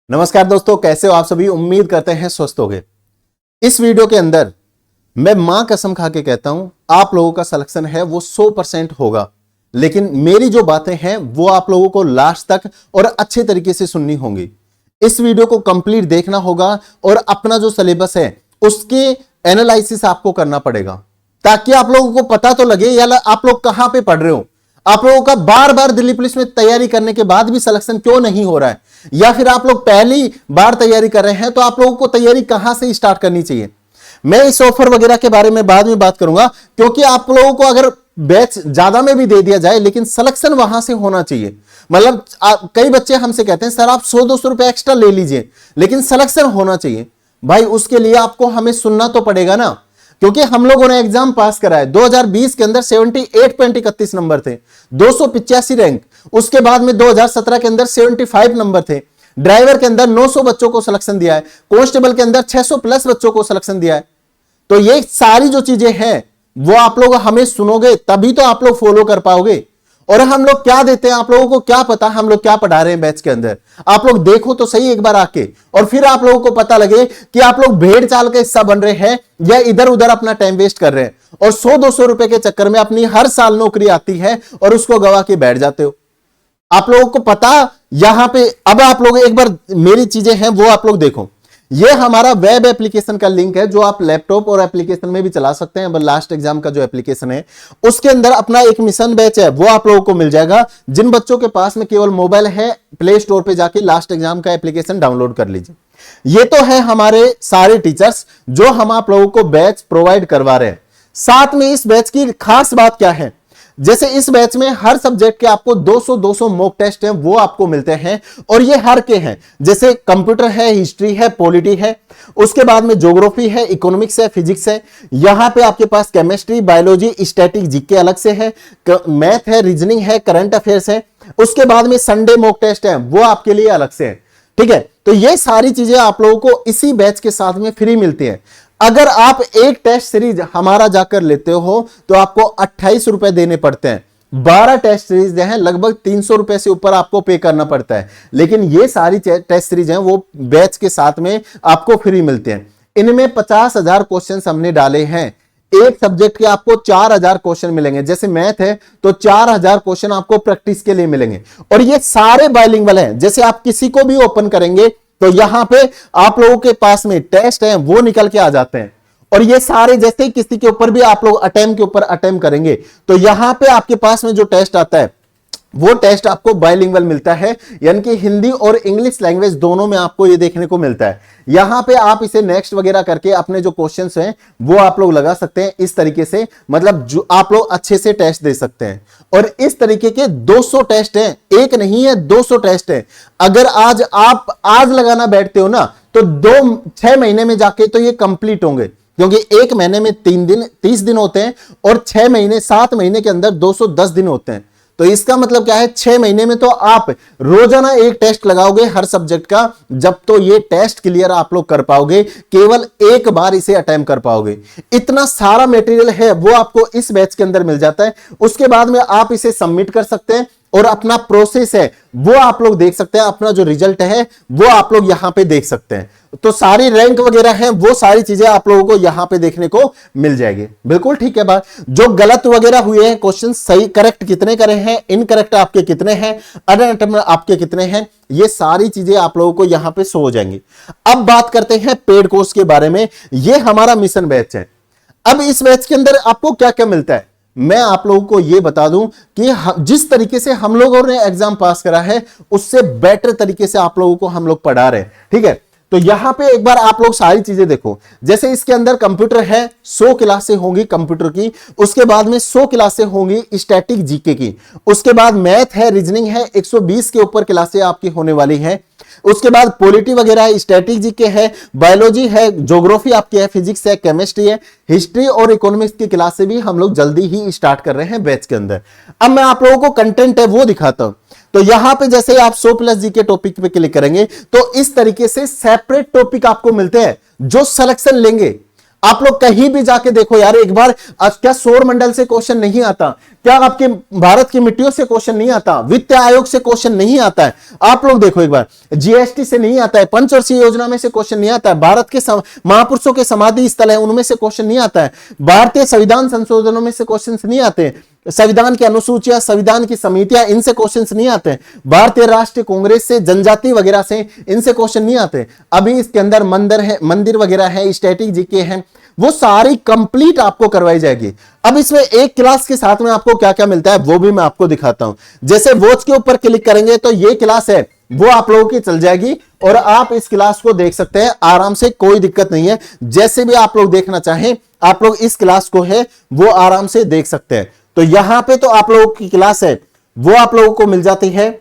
नमस्कार दोस्तों, कैसे हो आप सभी। उम्मीद करते हैं स्वस्थ होंगे। इस वीडियो के अंदर मैं मां कसम खा के कहता हूं आप लोगों का सिलेक्शन है वो 100% होगा, लेकिन मेरी जो बातें हैं वो आप लोगों को लास्ट तक और अच्छे तरीके से सुननी होंगी। इस वीडियो को कंप्लीट देखना होगा और अपना जो सिलेबस है उसके एनालिसिस आपको करना पड़ेगा, ताकि आप लोगों को पता तो लगे यार आप लोग कहां पे पढ़ रहे हो। आप लोगों का बार बार दिल्ली पुलिस में तैयारी करने के बाद भी सिलेक्शन क्यों नहीं हो रहा है, या फिर आप लोग पहली बार तैयारी कर रहे हैं तो आप लोगों को तैयारी कहां से स्टार्ट करनी चाहिए। मैं इस ऑफर वगैरह के बारे में बाद में बात करूंगा, क्योंकि आप लोगों को अगर बैच ज्यादा में भी दे दिया जाए लेकिन सिलेक्शन वहां से होना चाहिए। मतलब कई बच्चे हमसे कहते हैं सर आप 100-200 रुपए एक्स्ट्रा ले लीजिए, लेकिन सिलेक्शन होना चाहिए। भाई उसके लिए आपको हमें सुनना तो पड़ेगा ना, क्योंकि हम लोगों ने एग्जाम पास करा है। 2020 के अंदर 78.31 नंबर थे, 285 रैंक। उसके बाद में 2017 के अंदर 75 नंबर थे। ड्राइवर के अंदर 900 बच्चों को सिलेक्शन दिया है, कांस्टेबल के अंदर 600 प्लस बच्चों को सिलेक्शन दिया है। तो ये सारी जो चीजें हैं वो आप लोग हमें सुनोगे तभी तो आप लोग फॉलो कर पाओगे। और हम लोग क्या देते हैं आप लोगों को क्या पता हम लोग क्या पढ़ा रहे हैं बैच के अंदर। आप लोग देखो तो सही एक बार आके, और फिर आप लोगों को पता लगे कि आप लोग भेड़ चाल का हिस्सा बन रहे हैं या इधर उधर अपना टाइम वेस्ट कर रहे हैं, और 100-200 रुपए के चक्कर में अपनी हर साल नौकरी आती है और उसको गवा के बैठ जाते हो। आप लोगों को पता यहां पे अब आप लोग एक बार मेरी चीजें हैं वो आप लोग देखो। ये हमारा वेब एप्लीकेशन का लिंक है जो आप लैपटॉप और एप्लीकेशन में भी चला सकते हैं। लास्ट एग्जाम का जो एप्लीकेशन है उसके अंदर अपना एक मिशन बैच है वो आप लोगों को मिल जाएगा। जिन बच्चों के पास में केवल मोबाइल है प्ले स्टोर पे जाके लास्ट एग्जाम का एप्लीकेशन डाउनलोड कर लीजिए। ये तो है हमारे सारे टीचर्स जो हम आप लोगों को बैच प्रोवाइड करवा रहे हैं। साथ में इस बैच की खास बात क्या है, जैसे इस बैच में हर सब्जेक्ट के आपको 200 मॉक टेस्ट हैं वो आपको मिलते हैं, और ये हर के हैं। जैसे कंप्यूटर है, हिस्ट्री है, पॉलिटी है, उसके बाद में ज्योग्राफी है, इकोनॉमिक्स है, फिजिक्स है, यहां पे आपके पास केमिस्ट्री, बायोलॉजी, स्टैटिक, जीके अलग से है, मैथ है, रीजनिंग है, करंट अफेयर्स है। उसके बाद में संडे मॉक टेस्ट है वो आपके लिए अलग से है। ठीक है, तो ये सारी चीजें आप लोगों को इसी बैच के साथ में फ्री मिलती है। अगर आप एक टेस्ट सीरीज हमारा जाकर लेते हो तो आपको 28 रुपए देने पड़ते हैं। 12 टेस्ट सीरीज जो है लगभग 300 रुपए से ऊपर आपको पे करना पड़ता है, लेकिन ये सारी टेस्ट सीरीज हैं वो बैच के साथ में आपको फ्री मिलते हैं। इनमें 50,000 क्वेश्चन हमने डाले हैं। एक सब्जेक्ट के आपको 4,000 क्वेश्चन मिलेंगे। जैसे मैथ है तो 4,000 क्वेश्चन आपको प्रैक्टिस के लिए मिलेंगे, और ये सारे बाइलिंगुअल हैं। जैसे आप किसी को भी ओपन करेंगे तो यहां पे आप लोगों के पास में टेस्ट हैं वो निकल के आ जाते हैं, और ये सारे जैसे ही किसी के ऊपर भी आप लोग अटेम्प्ट के ऊपर अटेम्प्ट करेंगे तो यहां पे आपके पास में जो टेस्ट आता है वो टेस्ट आपको बाइलिंगुअल मिलता है, यानी कि हिंदी और इंग्लिश लैंग्वेज दोनों में आपको ये देखने को मिलता है। यहां पे आप इसे नेक्स्ट वगैरह करके अपने जो क्वेश्चंस हैं वो आप लोग लगा सकते हैं इस तरीके से, मतलब जो आप लोग अच्छे से टेस्ट दे सकते हैं। और इस तरीके के 200 टेस्ट हैं, एक नहीं है 200 टेस्ट हैं। अगर आप आज लगाना बैठते हो ना तो 6 महीने में जाके तो ये कंप्लीट होंगे, क्योंकि एक महीने में 3 दिन 30 दिन होते हैं, और 6 महीने 7 महीने के अंदर 210 दिन होते हैं। तो इसका मतलब क्या है, 6 महीने में तो आप रोजाना एक टेस्ट लगाओगे हर सब्जेक्ट का। जब तो ये टेस्ट क्लियर आप लोग कर पाओगे, केवल एक बार इसे अटेम्प्ट कर पाओगे। इतना सारा मटेरियल है वो आपको इस बैच के अंदर मिल जाता है। उसके बाद में आप इसे सबमिट कर सकते हैं और अपना प्रोसेस है वो आप लोग देख सकते हैं, अपना जो रिजल्ट है वो आप लोग यहां पे देख सकते हैं। तो सारी रैंक वगैरह है वो सारी चीजें आप लोगों को यहां पे देखने को मिल जाएगी। बिल्कुल ठीक है बात। जो गलत वगैरह हुए हैं क्वेश्चन, सही करेक्ट कितने करे हैं, इनकरेक्ट आपके कितने हैं, अनअटेम्प्ट आपके कितने हैं, ये सारी चीजें आप लोगों को यहां पे शो हो जाएंगी। अब बात करते हैं पेड कोर्स के बारे में। ये हमारा मिशन बैच है। अब इस बैच के अंदर आपको क्या क्या मिलता है मैं आप लोगों को यह बता दूं कि जिस तरीके से हम लोगों ने एग्जाम पास करा है उससे बेटर तरीके से आप लोगों को हम लोग पढ़ा रहे हैं। ठीक है, तो यहां पे एक बार आप लोग सारी चीजें देखो। जैसे इसके अंदर कंप्यूटर है, 100 क्लासें होंगी कंप्यूटर की। उसके बाद में 100 क्लासें होंगी स्टैटिक जीके की। उसके बाद मैथ है, रीजनिंग है, 120 के ऊपर क्लासें आपकी होने वाली हैं। उसके बाद पॉलिटी वगैरह है, स्टैटिक जीके है, बायोलॉजी है, ज्योग्राफी आपकी है, फिजिक्स है, केमिस्ट्री है, हिस्ट्री और इकोनॉमिक्स की क्लासें भी हम लोग जल्दी ही स्टार्ट कर रहे हैं बैच के अंदर। अब मैं आप लोगों को कंटेंट है वो दिखाता हूं। तो यहां पे जैसे आप 100+ जीके टॉपिक पे क्लिक करेंगे तो इस तरीके से सेपरेट टॉपिक आपको मिलते हैं जो सिलेक्शन लेंगे। आप लोग कहीं भी जाके देखो यार एक बार, क्या सौर मंडल से क्वेश्चन नहीं आता, क्या आपके भारत की मिट्टियों से क्वेश्चन नहीं आता? वित्त आयोग से क्वेश्चन नहीं आता है? आप लोग देखो एक बार, जीएसटी से नहीं आता है, पंचवर्षीय योजना में से क्वेश्चन नहीं आता है, भारत के महापुरुषों के समाधि स्थल है उनमें से क्वेश्चन नहीं आता है, भारतीय संविधान संशोधनों में से क्वेश्चन नहीं आते, संविधान की अनुसूचियां, संविधान की समितियां, इनसे क्वेश्चंस नहीं आते, भारतीय राष्ट्रीय कांग्रेस से, जनजाति वगैरह से इनसे क्वेश्चन नहीं आते। अभी इसके अंदर मंदिर वगैरह है, स्टैटिक जीके है, वो सारी कंप्लीट आपको करवाई जाएगी। अब इसमें एक क्लास के साथ में आपको क्या क्या मिलता है वो भी मैं आपको दिखाता हूं। जैसे वॉच के ऊपर क्लिक करेंगे तो ये क्लास है वो आप लोगों की चल जाएगी और आप इस क्लास को देख सकते हैं आराम से, कोई दिक्कत नहीं है। जैसे भी आप लोग देखना चाहें आप लोग इस क्लास को है वो आराम से देख सकते हैं। तो यहां पे तो आप लोगों की क्लास है वो आप लोगों को मिल जाती है।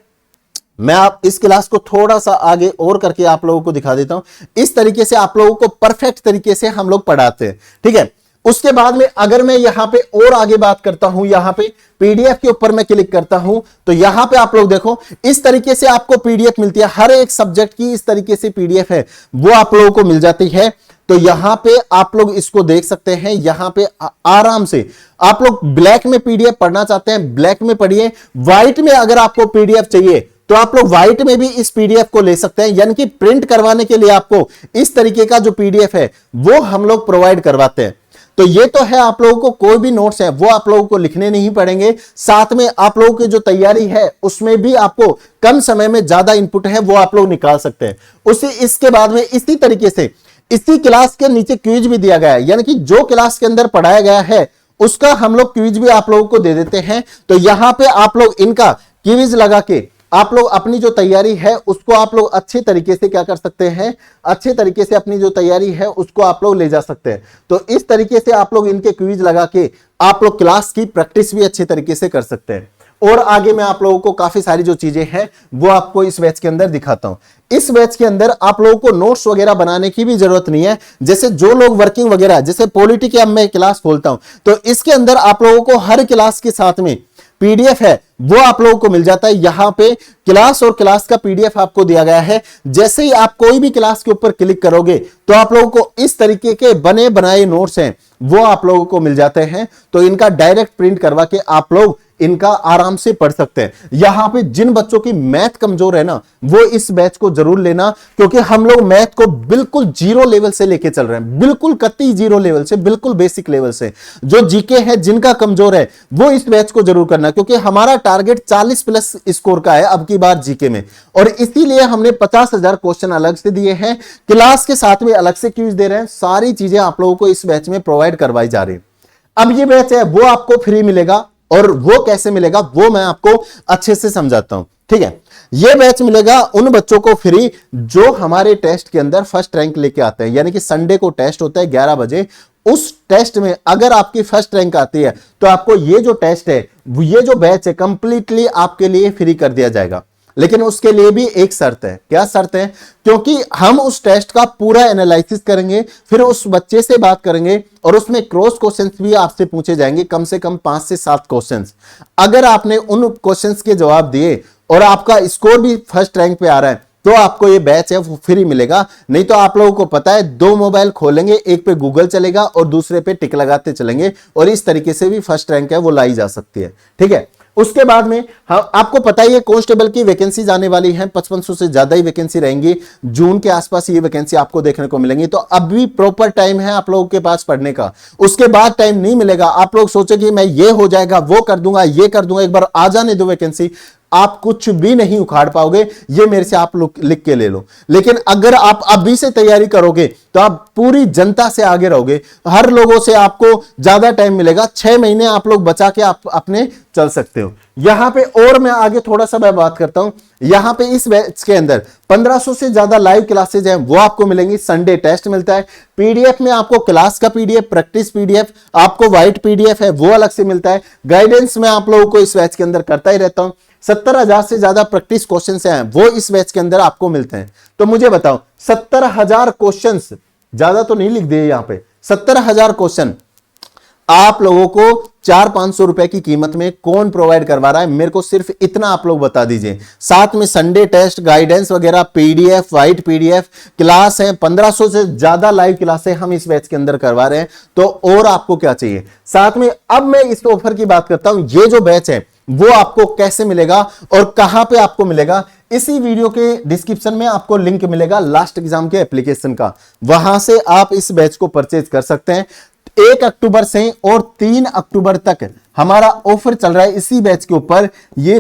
मैं आप इस क्लास को थोड़ा सा आगे और करके आप लोगों को दिखा देता हूं। इस तरीके से आप लोगों को परफेक्ट तरीके से हम लोग पढ़ाते हैं, ठीक है। उसके बाद में अगर मैं यहां पे और आगे बात करता हूं, यहां पे पीडीएफ के ऊपर मैं क्लिक करता हूं तो यहां पे आप लोग देखो इस तरीके से आपको पीडीएफ मिलती है, हर एक सब्जेक्ट की इस तरीके से पीडीएफ है वो आप लोगों को मिल जाती है। तो यहां पे आप लोग इसको देख सकते हैं, यहां पे आराम से आप लोग ब्लैक में पीडीएफ पढ़ना चाहते हैं ब्लैक में पढ़िए, व्हाइट में अगर आपको पीडीएफ चाहिए तो आप लोग व्हाइट में भी इस पीडीएफ को ले सकते हैं, यानी कि प्रिंट करवाने के लिए आपको इस तरीके का जो पीडीएफ है वो हम लोग प्रोवाइड करवाते हैं। तो ये तो है आप लोगों को कोई भी नोट्स है वो आप लोगों को लिखने नहीं पड़ेंगे, साथ में आप लोगों की जो तैयारी है उसमें भी आपको कम समय में ज्यादा इनपुट है वो आप लोग निकाल सकते हैं। उसी इसके बाद में इसी तरीके से इसी क्लास के नीचे क्विज भी दिया गया है, यानी कि जो क्लास के अंदर पढ़ाया गया है उसका हम लोग क्विज भी आप लोगों को दे देते हैं। तो यहां पे आप लोग इनका क्विज लगा के आप लोग अपनी जो तैयारी है उसको आप लोग अच्छे तरीके से क्या कर सकते हैं, अच्छे तरीके से अपनी जो तैयारी है उसको आप लोग ले जा सकते हैं। तो इस तरीके से आप लोग इनके क्विज लगा के आप लोग क्लास की प्रैक्टिस भी अच्छे तरीके से कर सकते हैं। और आगे मैं आप लोगों को काफी सारी जो चीजें हैं वो आपको इस बैच के अंदर दिखाता हूं। इस बैच के अंदर आप लोगों को नोट्स वगैरह बनाने की भी जरूरत नहीं है। जैसे जो लोग वर्किंग वगैरह, जैसे पॉलिटी की अब मैं क्लास खोलता हूं तो इसके अंदर आप लोगों को हर क्लास के साथ में पीडीएफ है वो आप लोगों को मिल जाता है। यहां पे क्लास और क्लास का पीडीएफ आपको दिया गया है। जैसे ही आप कोई भी क्लास के ऊपर क्लिक करोगे तो आप लोगों को इस तरीके के बने बनाए नोट्स हैं वो आप लोगों को मिल जाते हैं। तो इनका डायरेक्ट प्रिंट करवा के आप लोग इनका आराम से पढ़ सकते हैं। यहां पे जिन बच्चों की मैथ कमजोर है ना वो इस बैच को जरूर लेना, क्योंकि हम लोग मैथ को बिल्कुल जीरो लेवल से लेके चल रहे हैं, बिल्कुल कतई जीरो लेवल से, बिल्कुल बेसिक लेवल से। जो जीके है जिनका कमजोर है वो इस बैच को जरूर करना, क्योंकि हमारा टारगेट 40 प्लस स्कोर का है अब की बार जीके में, और इसीलिए हमने 50,000 क्वेश्चन अलग से दिए हैं, क्लास के साथ में अलग से क्विज दे रहे हैं। सारी चीजें आप लोगों को इस बैच में प्रोवाइड करवाई जा रही है। अब ये बैच है वो आपको फ्री मिलेगा, और वो कैसे मिलेगा वो मैं आपको अच्छे से समझाता हूं, ठीक है। ये बैच मिलेगा उन बच्चों को फ्री जो हमारे टेस्ट के अंदर फर्स्ट रैंक लेके आते हैं, यानी कि संडे को टेस्ट होता है 11 बजे। उस टेस्ट में अगर आपकी फर्स्ट रैंक आती है तो आपको ये जो टेस्ट है, ये जो बैच है, कंप्लीटली आपके लिए फ्री कर दिया जाएगा। लेकिन उसके लिए भी एक शर्त है। क्या शर्त है? क्योंकि हम उस टेस्ट का पूरा एनालिसिस करेंगे, फिर उस बच्चे से बात करेंगे और उसमें क्रॉस क्वेश्चंस भी आपसे पूछे जाएंगे, कम से कम 5 से 7 क्वेश्चंस। अगर आपने उन क्वेश्चंस के जवाब दिए और आपका स्कोर भी फर्स्ट रैंक पे आ रहा है तो आपको ये बैच है वो फ्री मिलेगा। नहीं तो आप लोगों को पता है 2 मोबाइल खोलेंगे, एक पे गूगल चलेगा और दूसरे पे टिक लगाते चलेंगे, और इस तरीके से भी फर्स्ट रैंक है वो लाई जा सकती है, ठीक है। उसके बाद में आपको पता ही है कांस्टेबल की वैकेंसी आने वाली है, 5500 से ज्यादा ही वैकेंसी रहेंगी। जून के आसपास ये वैकेंसी आपको देखने को मिलेंगी। तो अब भी प्रॉपर टाइम है आप लोगों के पास पढ़ने का। उसके बाद टाइम नहीं मिलेगा। आप लोग सोचे कि मैं ये हो जाएगा, वो कर दूंगा, ये कर दूंगा, एक बार आ जाने दो वैकेंसी, आप कुछ भी नहीं उखाड़ पाओगे। ये मेरे से आप लोग लिख के ले लो। लेकिन अगर आप अभी से तैयारी करोगे तो आप पूरी जनता से आगे रहोगे, हर लोगों से आपको ज्यादा टाइम मिलेगा। 6 महीने आप लोग बचा के आप अपने चल सकते हो। यहां पे और मैं आगे थोड़ा सा मैं बात करता हूं। यहां पे इस बैच के अंदर 1500 से ज्यादा लाइव क्लासेज हैं वो आपको मिलेंगी। संडे टेस्ट मिलता है। पीडीएफ में आपको क्लास का पीडीएफ, प्रैक्टिस पीडीएफ, आपको व्हाइट पीडीएफ है वो अलग से मिलता है। गाइडेंस में आप लोगों को इस बैच के अंदर करता ही रहता हूं। 70,000 से ज्यादा प्रैक्टिस क्वेश्चंस हैं वो इस बैच के अंदर आपको मिलते हैं। तो मुझे बताओ 70,000 क्वेश्चंस, ज्यादा तो नहीं लिख दिए यहां पे, 70,000 क्वेश्चन आप लोगों को 400-500 रुपए की कीमत में कौन प्रोवाइड करवा रहा है, मेरे को सिर्फ इतना आप लोग बता दीजिए। साथ में संडे टेस्ट, गाइडेंस वगैरह, पीडीएफ, वाइट पीडीएफ क्लास है, 1500 से ज्यादा लाइव क्लासें हम इस बैच के अंदर करवा रहे हैं। तो और आपको क्या चाहिए? साथ में अब मैं इस ऑफर की बात करता हूं। ये जो बैच है वो आपको कैसे मिलेगा और कहां पे आपको मिलेगा, इसी वीडियो के डिस्क्रिप्शन में आपको लिंक मिलेगा लास्ट एग्जाम के एप्लीकेशन का, वहां से आप इस बैच को परचेज कर सकते हैं। 1 अक्टूबर से और 3 अक्टूबर तक हमारा ऑफर चल रहा है इसी बैच के ऊपर। ये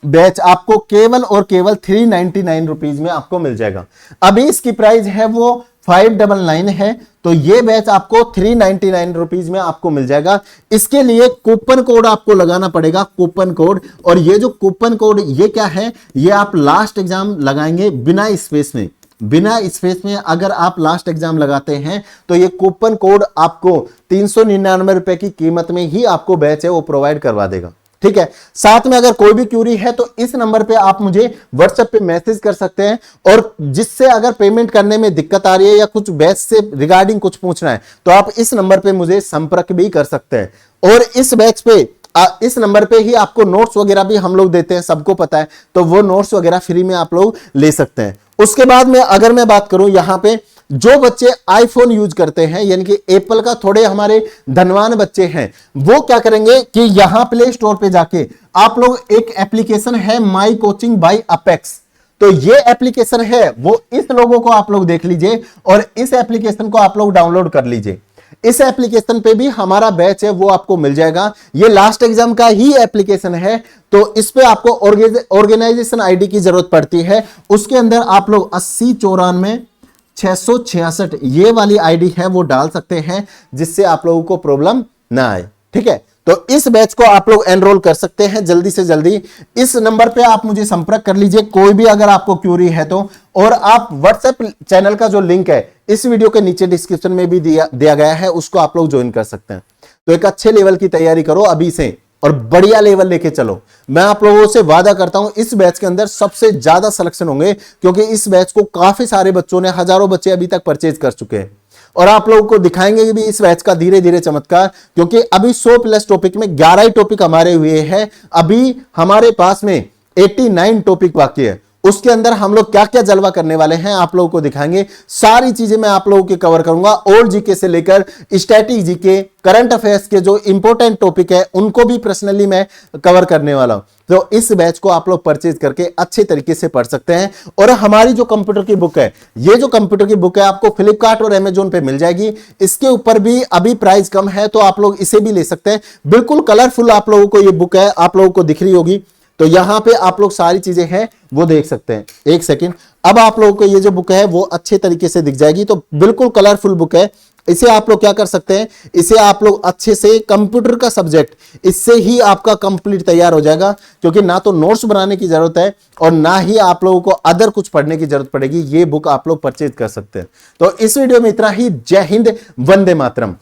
बैच आपको केवल और केवल 399 रुपीज में आपको मिल जाएगा। अभी इसकी प्राइस है वो 599 है, तो ये बैच आपको 399 रुपीज में आपको मिल जाएगा। इसके लिए कूपन कोड आपको लगाना पड़ेगा, कूपन कोड। और ये जो कूपन कोड ये क्या है, ये आप लास्ट एग्जाम लगाएंगे बिना स्पेस में, बिना स्पेस में अगर आप लास्ट एग्जाम लगाते हैं तो ये कूपन कोड आपको 399 रुपए की कीमत में ही आपको बैच है वो प्रोवाइड करवा देगा। ठीक है। साथ में अगर कोई भी क्यूरी है तो इस नंबर पे आप मुझे व्हाट्सएप पे मैसेज कर सकते हैं, और जिससे अगर पेमेंट करने में दिक्कत आ रही है या कुछ बैच से रिगार्डिंग कुछ पूछना है तो आप इस नंबर पे मुझे संपर्क भी कर सकते हैं। और इस बैच पे इस नंबर पे ही आपको नोट्स वगैरह भी हम लोग देते हैं, सबको पता है, तो वो नोट्स वगैरह फ्री में आप लोग ले सकते हैं। उसके बाद में अगर मैं बात करूं, यहां पे जो बच्चे आईफोन यूज करते हैं, यानी कि एप्पल का थोड़े हमारे धनवान बच्चे हैं, वो क्या करेंगे कि यहां प्ले स्टोर पे जाके आप लोग, एक एप्लीकेशन है माई कोचिंग बाय अपेक्स, तो ये एप्लीकेशन है वो इस लोगों को आप लोग देख लीजिए और इस एप्लीकेशन को आप लोग डाउनलोड कर लीजिए। इस एप्लीकेशन पे भी हमारा बैच है वो आपको मिल जाएगा। ये लास्ट एग्जाम का ही एप्लीकेशन है, तो इस पे आपको ऑर्गेनाइजेशन आईडी की जरूरत पड़ती है। उसके अंदर आप लोग 8094-666 ये वाली आईडी है वो डाल सकते हैं, जिससे आप लोगों को प्रॉब्लम ना आए। ठीक है, तो इस बैच को आप लोग एनरोल कर सकते हैं जल्दी से जल्दी। इस नंबर पे आप मुझे संपर्क कर लीजिए, कोई भी अगर आपको क्यूरी है तो। और आप व्हाट्सएप चैनल का जो लिंक है इस वीडियो के नीचे डिस्क्रिप्शन में भी दिया गया है, उसको आप लोग ज्वाइन कर सकते हैं। तो एक अच्छे लेवल की तैयारी करो अभी से और बढ़िया लेवल लेके चलो। मैं आप लोगों से वादा करता हूं इस बैच के अंदर सबसे ज्यादा सिलेक्शन होंगे, क्योंकि इस बैच को काफी सारे बच्चों ने, हजारों बच्चे अभी तक परचेज कर चुके हैं। और आप लोगों को दिखाएंगे भी इस बैच का धीरे धीरे चमत्कार, क्योंकि अभी 100+ टॉपिक में 11 ही टॉपिक हमारे हुए हैं। अभी हमारे पास में 89 टॉपिक बाकी है, उसके अंदर हम लोग क्या क्या जलवा करने वाले हैं आप लोगों को दिखाएंगे। सारी चीजें मैं आप लोगों के कवर करूंगा, और जीके से लेकर स्टैटिक जीके, करंट अफेयर्स के जो इंपॉर्टेंट टॉपिक है उनको भी पर्सनली मैं कवर करने वाला हूं। तो इस बैच को आप लोग परचेज करके अच्छे तरीके से पढ़ सकते हैं। और हमारी जो कंप्यूटर की बुक है, ये जो कंप्यूटर की बुक है आपको फ्लिपकार्ट और अमेजोन पे मिल जाएगी। इसके ऊपर भी अभी प्राइस कम है, तो आप लोग इसे भी ले सकते हैं। बिल्कुल कलरफुल आप लोगों को ये बुक है, आप लोगों को दिख रही होगी, तो यहां पे आप लोग सारी चीजें हैं वो देख सकते हैं। एक सेकंड, अब आप लोगों को ये जो बुक है वो अच्छे तरीके से दिख जाएगी। तो बिल्कुल कलरफुल बुक है, इसे आप लोग क्या कर सकते हैं, इसे आप लोग अच्छे से, कंप्यूटर का सब्जेक्ट इससे ही आपका कंप्लीट तैयार हो जाएगा, क्योंकि ना तो नोट्स बनाने की जरूरत है और ना ही आप लोगों को अदर कुछ पढ़ने की जरूरत पड़ेगी। ये बुक आप लोग परचेज कर सकते हैं। तो इस वीडियो में इतना ही। जय हिंद, वंदे मातरम।